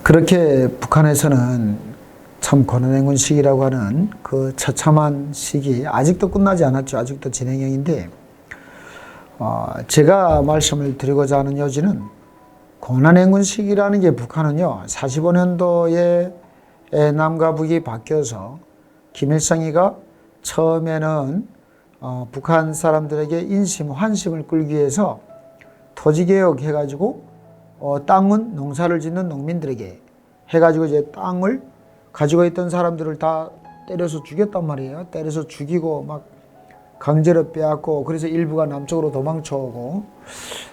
그렇게 북한에서는 참 고난행군 시기라고 하는 그 처참한 시기 아직도 끝나지 않았죠. 아직도 진행형인데 제가 말씀을 드리고자 하는 요지는 고난행군 시기라는 게 북한은요 45년도에 남과 북이 바뀌어서 김일성이가 처음에는 북한 사람들에게 인심, 환심을 끌기 위해서 토지개혁 해가지고 땅은 농사를 짓는 농민들에게 해가지고 이제 땅을 가지고 있던 사람들을 다 때려서 죽였단 말이에요. 때려서 죽이고 막 강제로 빼앗고 그래서 일부가 남쪽으로 도망쳐오고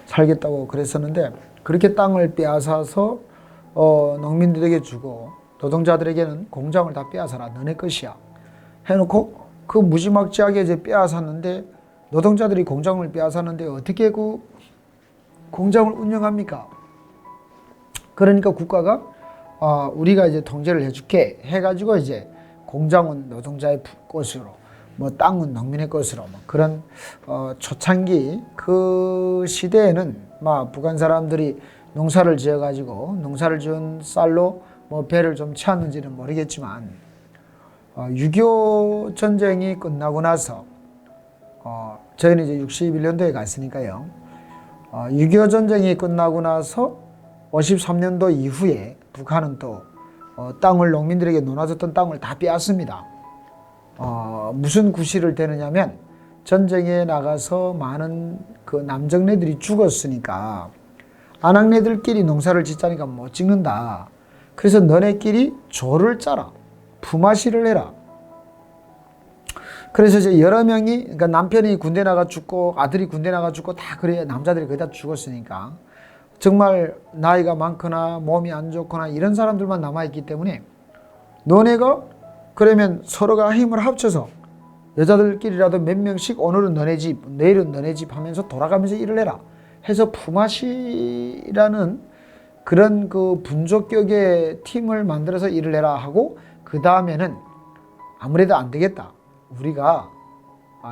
살겠다고 그랬었는데 그렇게 땅을 빼앗아서 농민들에게 주고 노동자들에게는 공장을 다 빼앗아라. 너네 것이야. 해놓고 그 무지막지하게 이제 빼앗았는데 노동자들이 공장을 빼앗았는데 어떻게 그 공장을 운영합니까? 그러니까 국가가 우리가 이제 통제를 해줄게 해가지고 이제 공장은 노동자의 것으로 뭐 땅은 농민의 것으로 뭐 그런 초창기 그 시대에는 막 북한 사람들이 농사를 지어가지고 농사를 지은 쌀로 뭐 배를 좀 채웠는지는 모르겠지만 6.25 전쟁이 끝나고 나서 저희는 이제 61년도에 갔으니까요. 6.25 전쟁이 끝나고 나서 53년도 이후에 북한은 또 땅을 농민들에게 놓아줬던 땅을 다 빼앗습니다. 무슨 구실을 대느냐면 전쟁에 나가서 많은 그 남정네들이 죽었으니까 아낙네들끼리 농사를 짓자니까 못 짓는다. 그래서 너네끼리 조를 짜라. 품앗이를 해라. 그래서 이제 여러 명이 그러니까 남편이 군대 나가 죽고 아들이 군대 나가 죽고 다 그래 남자들이 거의 다 죽었으니까 정말 나이가 많거나 몸이 안 좋거나 이런 사람들만 남아있기 때문에 너네가 그러면 서로가 힘을 합쳐서 여자들끼리라도 몇 명씩 오늘은 너네 집 내일은 너네 집 하면서 돌아가면서 일을 해라 해서 품앗이라는 그런 그 분족격의 팀을 만들어서 일을 해라 하고 그 다음에는 아무래도 안 되겠다 우리가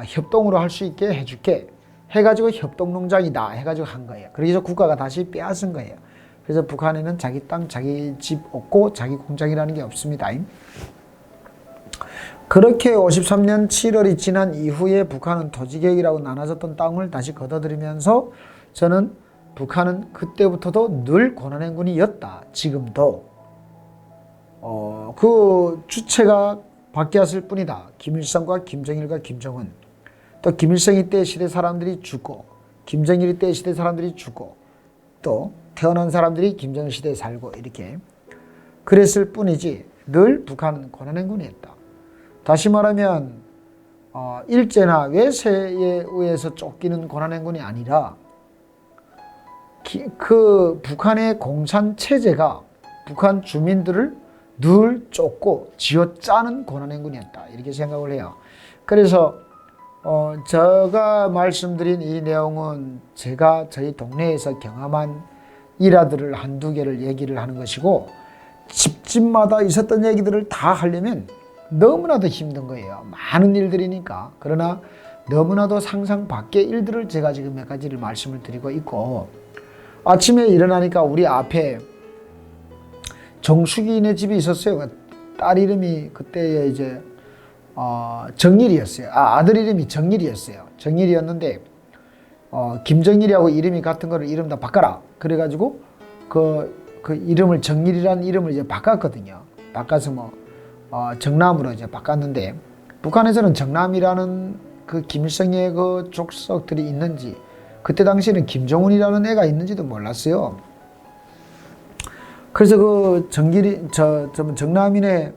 협동으로 할 수 있게 해줄게 해가지고 협동농장이다 해가지고 한 거예요. 그래서 국가가 다시 빼앗은 거예요. 그래서 북한에는 자기 땅, 자기 집 없고 자기 공장이라는 게 없습니다. 그렇게 53년 7월이 지난 이후에 북한은 토지개혁이라고 나눠졌던 땅을 다시 걷어들이면서 저는 북한은 그때부터도 늘 고난행군이었다. 지금도 그 주체가 바뀌었을 뿐이다. 김일성과 김정일과 김정은 또 김일성이 때 시대 사람들이 죽고 김정일이 때 시대 사람들이 죽고 또 태어난 사람들이 김정일 시대에 살고 이렇게 그랬을 뿐이지 늘 북한은 고난행군이었다. 다시 말하면 일제나 외세에 의해서 쫓기는 고난행군이 아니라 그 북한의 공산체제가 북한 주민들을 늘 쫓고 쥐어짜는 고난행군이었다. 이렇게 생각을 해요. 그래서 제가 말씀드린 이 내용은 제가 저희 동네에서 경험한 일화들을 한두 개를 얘기를 하는 것이고 집집마다 있었던 얘기들을 다 하려면 너무나도 힘든 거예요. 많은 일들이니까. 그러나 너무나도 상상 밖의 일들을 제가 지금 몇 가지를 말씀을 드리고 있고 아침에 일어나니까 우리 앞에 정숙이네 집이 있었어요. 딸 이름이 그때 이제 정일이었어요. 아들 이름이 정일이었어요. 정일이었는데 김정일이하고 이름이 같은 거를 이름 다 바꿔라. 그래가지고 그 이름을 정일이라는 이름을 이제 바꿨거든요. 바꿔서 뭐 정남으로 이제 바꿨는데 북한에서는 정남이라는 그 김일성의 그 족속들이 있는지 그때 당시에는 김정은이라는 애가 있는지도 몰랐어요. 그래서 그 정남이네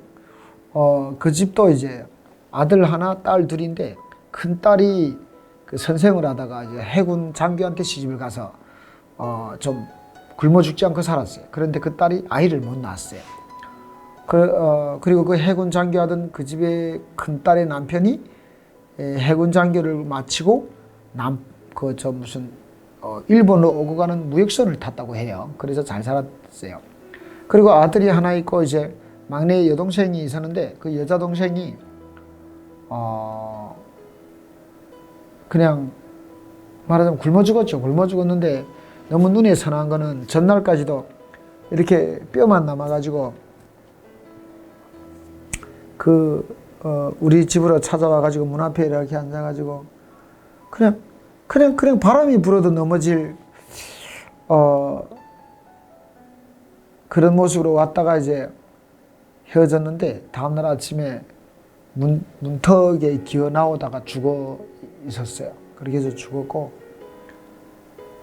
그 집도 이제 아들 하나, 딸 둘인데 큰 딸이 그 선생을 하다가 이제 해군 장교한테 시집을 가서 좀 굶어 죽지 않고 살았어요. 그런데 그 딸이 아이를 못 낳았어요. 그리고 그 해군 장교하던 그 집의 큰 딸의 남편이 해군 장교를 마치고 일본으로 오고 가는 무역선을 탔다고 해요. 그래서 잘 살았어요. 그리고 아들이 하나 있고 이제 막내 여동생이 있었는데 그 여자 동생이 그냥 말하자면 굶어 죽었죠. 굶어 죽었는데 너무 눈에 선한 거는 전날까지도 이렇게 뼈만 남아가지고 우리 집으로 찾아와가지고 문 앞에 이렇게 앉아가지고 그냥 바람이 불어도 넘어질 그런 모습으로 왔다가 이제 헤어졌는데 다음날 아침에 문턱에 기어 나오다가 죽어 있었어요. 그렇게 해서 죽었고,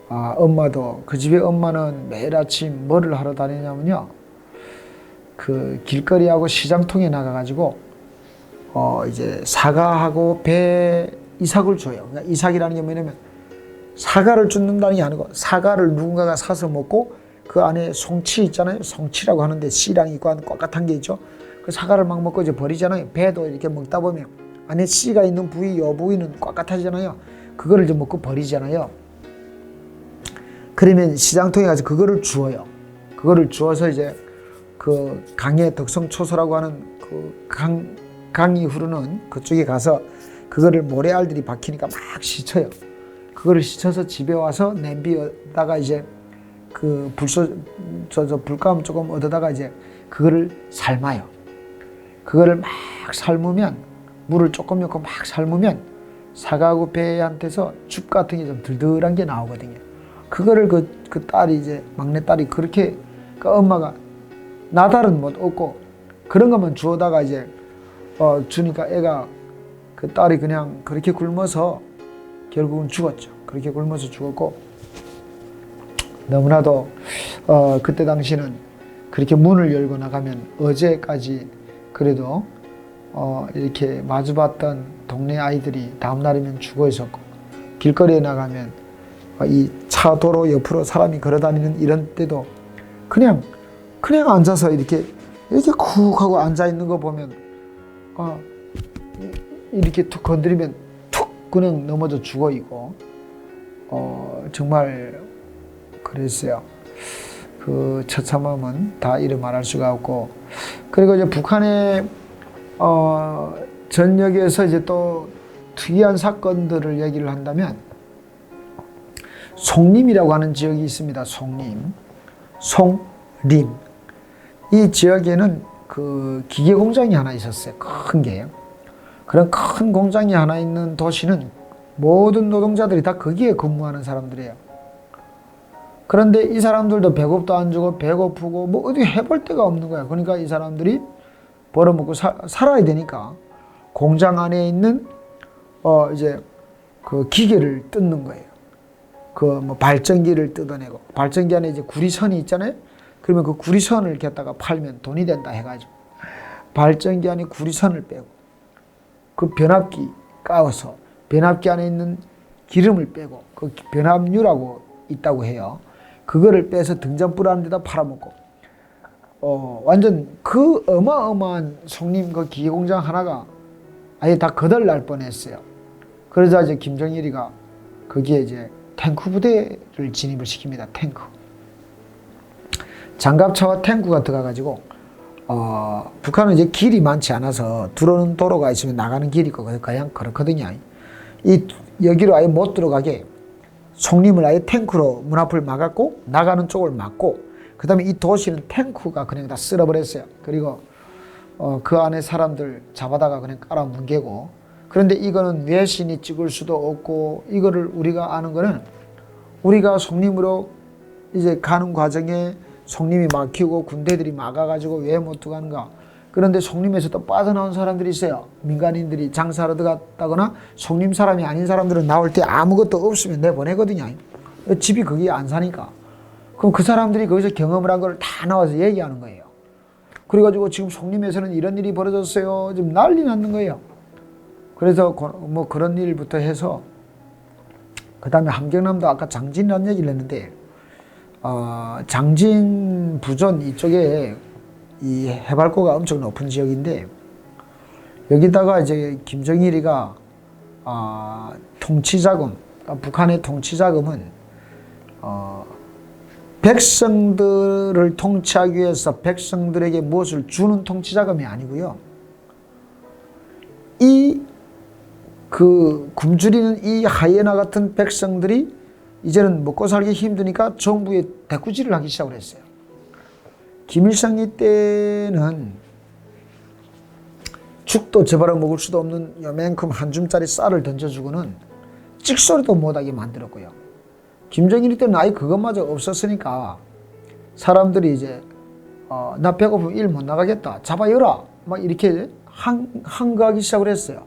엄마도, 그 집의 엄마는 매일 아침 뭐를 하러 다니냐면요, 그 길거리하고 시장통에 나가가지고 이제 사과하고 배 이삭을 줘요. 그러니까 이삭이라는 게 뭐냐면 사과를 줍는다는 게 아니고, 사과를 누군가가 사서 먹고 그 안에 송치 있잖아요. 송치라고 하는데 씨랑 있고 한 꽉꽉한 게 있죠. 그 사과를 막 먹고 이제 버리잖아요. 배도 이렇게 먹다 보면 안에 씨가 있는 부위, 요 부위는 꽉꽉하잖아요. 그거를 이제 먹고 버리잖아요. 그러면 시장통에 가서 그거를 주어요. 그거를 주어서 이제 그 강의 덕성초소라고 하는 그 강이 흐르는 그쪽에 가서 그거를 모래알들이 박히니까 막 씻어요. 그거를 씻어서 집에 와서 냄비에다가 이제 그 불감 조금 얻어다가 이제 그거를 삶아요. 그거를 막 삶으면, 물을 조금 넣고 막 삶으면 사과하고 배한테서 죽 같은 게 좀 들들한 게 나오거든요. 그거를 그 딸이 이제 막내 딸이 그렇게, 그 엄마가 나달은 못 얻고 그런 것만 주워다가 이제 주니까 애가, 그 딸이 그냥 그렇게 굶어서 결국은 죽었죠. 그렇게 굶어서 죽었고, 너무나도 그때 당시는 그렇게 문을 열고 나가면 어제까지 그래도 이렇게 마주봤던 동네 아이들이 다음날이면 죽어 있었고, 길거리에 나가면 이 차도로 옆으로 사람이 걸어다니는 이런 때도 그냥 앉아서 이렇게 쿡 하고 앉아 있는 거 보면 이렇게 툭 건드리면 툭 그냥 넘어져 죽어 있고, 정말 그랬어요. 그 처참함은 다 이루 말할 수가 없고, 그리고 이제 북한의 전역에서 이제 또 특이한 사건들을 얘기를 한다면, 송림이라고 하는 지역이 있습니다. 송림. 이 지역에는 그 기계 공장이 하나 있었어요. 큰 게. 그런 큰 공장이 하나 있는 도시는 모든 노동자들이 다 거기에 근무하는 사람들이에요. 그런데 이 사람들도 배고프도 안 주고 배고프고 뭐 어디 해볼 데가 없는 거야. 그러니까 이 사람들이 벌어먹고 살아야 되니까 공장 안에 있는 이제 그 기계를 뜯는 거예요. 그 뭐 발전기를 뜯어내고, 발전기 안에 이제 구리선이 있잖아요. 그러면 그 구리선을 갖다가 팔면 돈이 된다 해가지고 발전기 안에 구리선을 빼고, 그 변압기 까워서 변압기 안에 있는 기름을 빼고, 그 변압유라고 있다고 해요. 그거를 빼서 등잔불 하는 데다 팔아먹고, 완전 그 어마어마한 송림 그 기계공장 하나가 아예 다 거덜날 뻔했어요. 그러자 이제 김정일이가 거기에 이제 탱크 부대를 진입을 시킵니다. 탱크. 장갑차와 탱크가 들어가가지고, 북한은 이제 길이 많지 않아서 들어오는 도로가 있으면 나가는 길이 있고 그냥 그렇거든요. 여기로 아예 못 들어가게 송림을 아예 탱크로 문 앞을 막았고, 나가는 쪽을 막고, 그 다음에 이 도시는 탱크가 그냥 다 쓸어버렸어요. 그리고 그 안에 사람들 잡아다가 그냥 깔아 뭉개고. 그런데 이거는 외신이 찍을 수도 없고, 이거를 우리가 아는 거는 우리가 송림으로 이제 가는 과정에 송림이 막히고 군대들이 막아가지고 왜 못 들어가는가. 그런데 송림에서 또 빠져나온 사람들이 있어요. 민간인들이 장사하러 들어갔다거나 송림 사람이 아닌 사람들은 나올 때 아무것도 없으면 내보내거든요. 집이 거기 안 사니까. 그럼 그 사람들이 거기서 경험을 한 걸 다 나와서 얘기하는 거예요. 그래가지고 지금 송림에서는 이런 일이 벌어졌어요. 지금 난리 났는 거예요. 그래서 뭐 그런 일부터 해서, 그 다음에 함경남도 아까 장진이라는 얘기를 했는데, 장진, 부전 이쪽에 이 해발고가 엄청 높은 지역인데, 여기다가 이제 김정일이가 통치자금, 북한의 통치자금은 백성들을 통치하기 위해서 백성들에게 무엇을 주는 통치자금이 아니고요. 그 굶주리는 이 하이에나 같은 백성들이 이제는 먹고 살기 힘드니까 정부에 대꾸질을 하기 시작을 했어요. 김일성이 때는 죽도 재발아 먹을 수도 없는 요만큼 한 줌짜리 쌀을 던져주고는 찍소리도 못하게 만들었고요. 김정일이 때는 아예 그것마저 없었으니까 사람들이 이제 나 배고프면 일 못 나가겠다, 잡아여라, 막 이렇게 항거하기 시작을 했어요.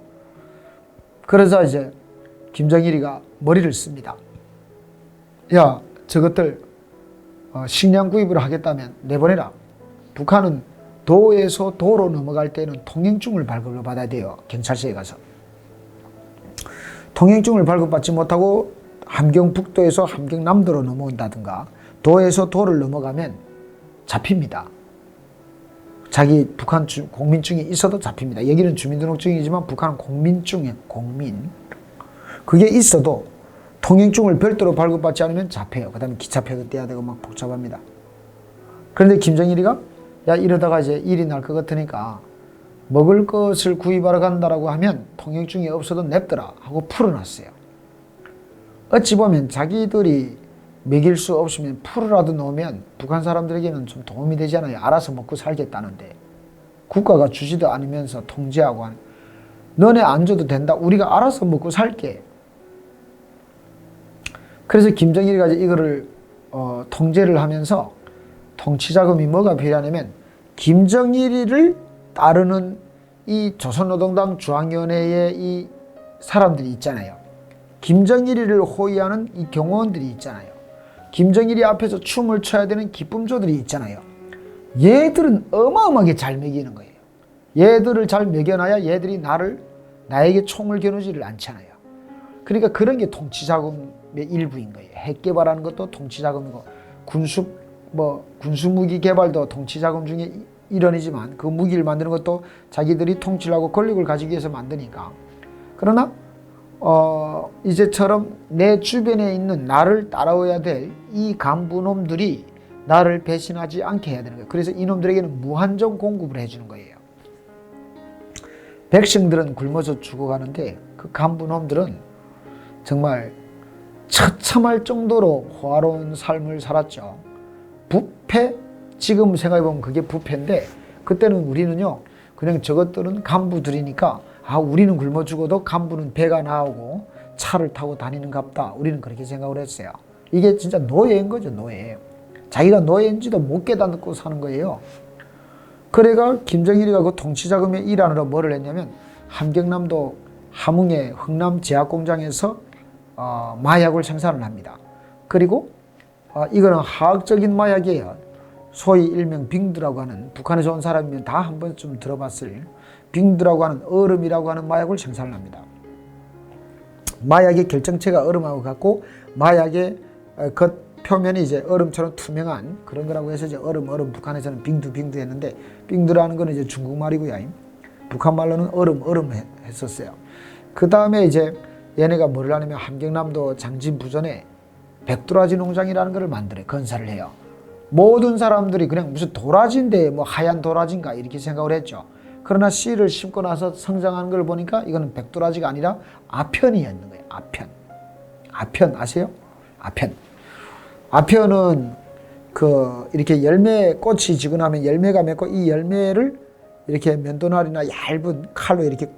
그래서 이제 김정일이가 머리를 씁니다. 야, 저것들 식량 구입을 하겠다면 내보내라. 북한은 도에서 도로 넘어갈 때는 통행증을 발급을 받아야 돼요. 경찰서에 가서. 통행증을 발급받지 못하고 함경북도에서 함경남도로 넘어온다든가 도에서 도를 넘어가면 잡힙니다. 자기 북한 공민증이 있어도 잡힙니다. 여기는 주민등록증이지만 북한은 공민증이에요. 공민. 그게 있어도 통행증을 별도로 발급받지 않으면 잡혀요. 그 다음에 기차표도 떼야 되고 막 복잡합니다. 그런데 김정일이가 야, 이러다가 이제 일이 날 것 같으니까 먹을 것을 구입하러 간다라고 하면 통행증이 없어도 냅더라 하고 풀어놨어요. 어찌 보면 자기들이 먹일 수 없으면 풀어라도 놓으면 북한 사람들에게는 좀 도움이 되잖아요. 알아서 먹고 살겠다는데 국가가 주지도 않으면서 통제하고 하는, 너네 안 줘도 된다, 우리가 알아서 먹고 살게. 그래서 김정일이가 이거를 통제를 하면서 통치자금이 뭐가 필요하냐면 김정일이를 따르는 이 조선노동당 중앙위원회의 이 사람들이 있잖아요. 김정일이를 호위하는 이 경호원들이 있잖아요. 김정일이 앞에서 춤을 춰야 되는 기쁨조들이 있잖아요. 얘들은 어마어마하게 잘 먹이는 거예요. 얘들을 잘 먹여놔야 얘들이 나에게 총을 겨누지를 않잖아요. 그러니까 그런 게 통치자금의 일부인 거예요. 핵 개발하는 것도 통치자금이고 군수무기 개발도 통치자금 중에 일원이지만 그 무기를 만드는 것도 자기들이 통치를 하고 권력을 가지기 위해서 만드니까. 그러나 이제처럼 내 주변에 있는 나를 따라와야 될 이 간부놈들이 나를 배신하지 않게 해야 되는 거예요. 그래서 이놈들에게는 무한정 공급을 해주는 거예요. 백성들은 굶어서 죽어가는데 그 간부놈들은 정말 처참할 정도로 호화로운 삶을 살았죠. 부패? 지금 생각해보면 그게 부패인데 그때는 우리는요, 그냥 저것들은 간부들이니까 우리는 굶어 죽어도 간부는 배가 나오고 차를 타고 다니는갑다, 우리는 그렇게 생각을 했어요. 이게 진짜 노예인 거죠. 노예. 자기가 노예인지도 못 깨닫고 사는 거예요. 그래가 김정일이가 그 통치자금의 일환으로 뭐를 했냐면 함경남도 함흥의 흥남제약공장에서 마약을 생산을 합니다. 그리고 이거는 화학적인 마약이에요. 소위 일명 빙두라고 하는, 북한에서 온 사람이면 다 한 번쯤 들어봤을 빙두라고 하는 얼음이라고 하는 마약을 생산을 합니다. 마약의 결정체가 얼음하고 같고 마약의 겉 표면이 이제 얼음처럼 투명한 그런 거라고 해서 이제 얼음 북한에서는 빙두 했는데, 빙두라는 거는 이제 중국말이고요. 북한 말로는 얼음 했었어요. 그 다음에 이제 얘네가 뭐를 하냐면 함경남도 장진부전에 백도라지 농장이라는 것을 만들어요. 건설을 해요. 모든 사람들이 그냥 무슨 도라지인데 뭐 하얀 도라지인가 이렇게 생각을 했죠. 그러나 씨를 심고 나서 성장하는 걸 보니까 이거는 백도라지가 아니라 아편이었는 거예요. 아편 아세요? 아편은 이렇게 꽃이 지고 나면 열매가 맺고 이 열매를 이렇게 면도날이나 얇은 칼로 이렇게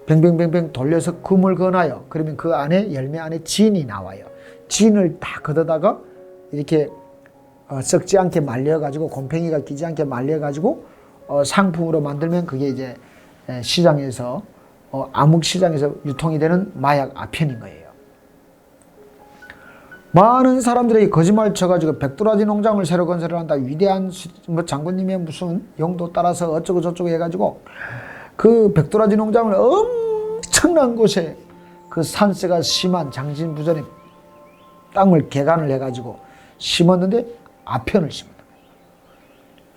뱅뱅뱅뱅 돌려서 금을 거나요. 그러면 그 안에 열매 안에 진이 나와요. 진을 다 걷어다가 이렇게 썩지 않게 말려가지고, 곰팡이가 끼지 않게 말려가지고 상품으로 만들면 그게 이제 시장에서 암흑시장에서 유통이 되는 마약 아편인 거예요. 많은 사람들이 거짓말 쳐가지고 백도라지 농장을 새로 건설을 한다, 위대한 장군님의 무슨 용도 따라서 어쩌고 저쩌고 해가지고 그 백도라지 농장을 엄청난 곳에 그 산세가 심한 장진부전에 땅을 개간을 해가지고 심었는데 아편을 심었다.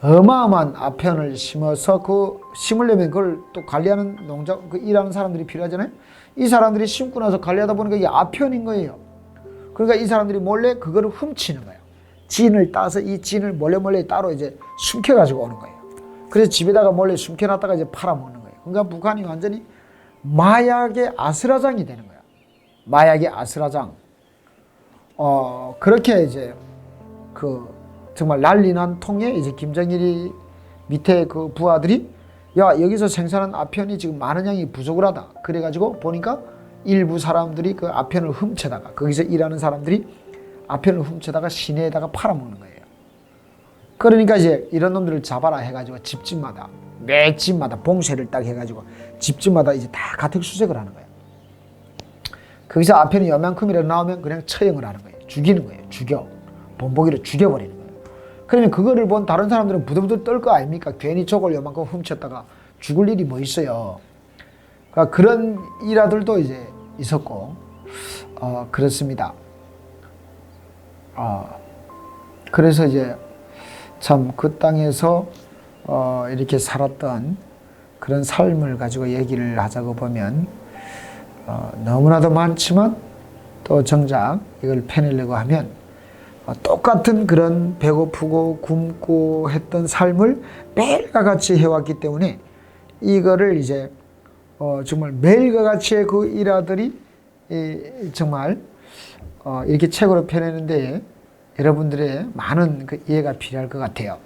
어마어마한 아편을 심어서 그 심으려면 그걸 또 관리하는 농장, 일하는 사람들이 필요하잖아요. 이 사람들이 심고 나서 관리하다 보니까 이게 아편인 거예요. 그러니까 이 사람들이 몰래 그거를 훔치는 거예요. 진을 따서 이 진을 몰래 따로 이제 숨겨가지고 오는 거예요. 그래서 집에다가 몰래 숨겨놨다가 이제 팔아먹는 거예요. 그러니까 북한이 완전히 마약의 아스라장이 되는 거예요. 마약의 아스라장. 그렇게 이제 정말 난리난 통에 이제 김정일이 밑에 그 부하들이 야 여기서 생산한 아편이 지금 많은 양이 부족을 하다. 그래가지고 보니까 일부 사람들이 그 아편을 훔쳐다가 거기서 일하는 사람들이 아편을 훔쳐다가 시내에다가 팔아먹는 거예요. 그러니까 이제 이런 놈들을 잡아라 해가지고 집집마다 매 집마다 봉쇄를 딱 해가지고 집집마다 이제 다 가택수색을 하는 거예요. 거기서 아편이 요만큼이라도 나오면 그냥 처형을 하는 거예요. 죽이는 거예요. 죽여. 본보기로 죽여버리는 거예요. 그러면 그거를 본 다른 사람들은 부들부들 떨 거 아닙니까? 괜히 저걸 요만큼 훔쳤다가 죽을 일이 뭐 있어요. 그러니까 그런 일화들도 이제 있었고, 그렇습니다. 그래서 이제 참 그 땅에서 이렇게 살았던 그런 삶을 가지고 얘기를 하자고 보면 너무나도 많지만 또 정작 이걸 패내려고 하면 똑같은 그런 배고프고 굶고 했던 삶을 매일과 같이 해왔기 때문에 이거를 이제 정말 매일과 같이의 그 일화들이 정말 이렇게 책으로 펴내는데 여러분들의 많은 그 이해가 필요할 것 같아요.